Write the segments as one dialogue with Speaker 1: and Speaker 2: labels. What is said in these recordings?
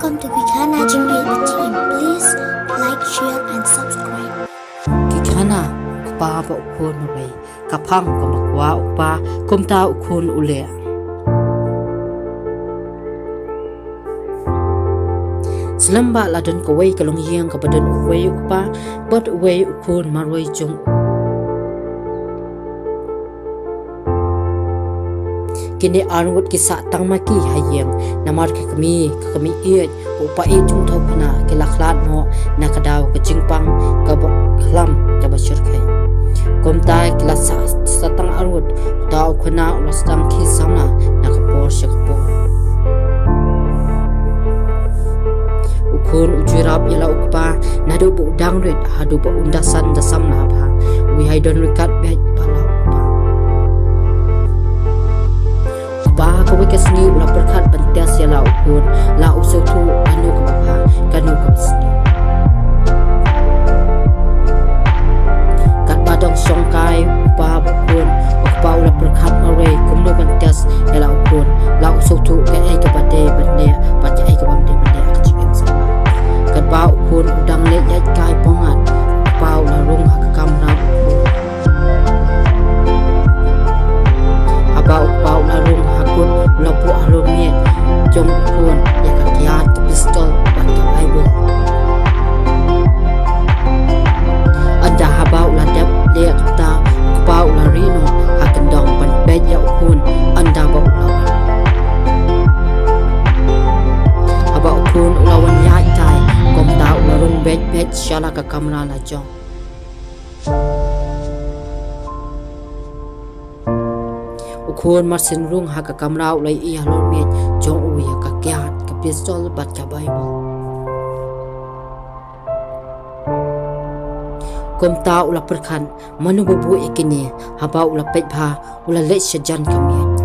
Speaker 1: Welcome to Vikana Jingbi team. Please like, share, and subscribe.
Speaker 2: Kikana ukpa ba ukun ulay kapang kamakwa ukpa kumta ukun ule. Selamba ladan kawai kalong yang kabadan uway ukpa bat uway ukun marway jong. Kini arngut kisa tangmaki hayeng namar kami iet upa jung thau kana kilaklat no nakadaw kajingpang kabaklam kabashirkai komta kilasa satang arngut daw kana ulasang kisama nakapor shakapor ukun ujirap yala ukpa nadu bu dangret hadu bu undasan dasam na ba we haidon rikat bet pala ba ko wikas ni ula perkhat pantias ya la ukun la uso tu anu ka ba kanu ka sni kat badong songkai ba ukun ba ula perkhat mare kumno pantias ya la ukun la uso tu ka ai ka bade bane pa ai ka bande bane ka chingem sa kat ba ukun udang le yai kai pongat ba ula rung ha ka kam na aba ba ula rung lapu alumni jom kun ya kakiat pistol pakai bible ada habau la dep dia kata bau la rino akan dong pan beja kun anda bau lawan habau kun lawan ya tai kom tau la rung bet shala ka kamera la jong ukun marsin rung ha ka kamra ulai I halor met jong uya ka kyat ka pistol bat ka bible kom ta ula perkhan manu bubu ikini haba ula pet pha ula le shajan kamian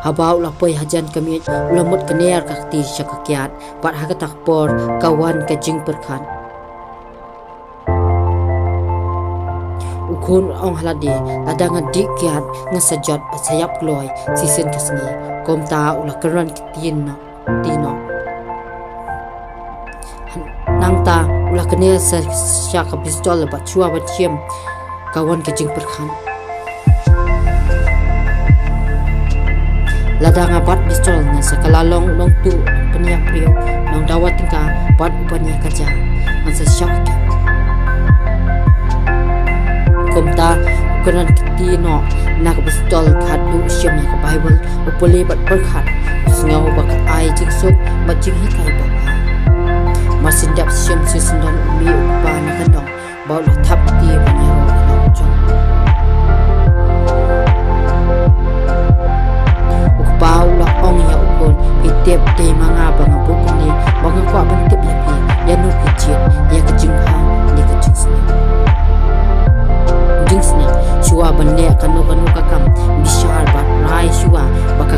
Speaker 2: haba ula poi hajan kamian ula mut kner ka ti shaka kyat bat ha ka takpor kawan ka jing perkhan ukun ong haladi ladangan dikyat ngasajat pasayap loy sisen kasni komta ula keran kitino tino nangta ula kene sa syaka pistol bat chua bat chiem kawan kejing perkhan ladanga bat pistol na sakalalong long tu peniak prio nong dawat tingka bat upanya kaja nasa syaka komta ukuran kitino nak pistol khadu syam ya bible upole bat perkhat sngau bak ai jingsuk bajing hikai ba masin jap syam sisendon umi upa na kandong baul thap ti banyaro jong ukpa ula ong ya ukun itep te manga bang bukuni bang kwa ban tip ya pi ya nu kichit ya kejingha ni kejing jingsni shua banne kanu kakam bishar bat rai shua bak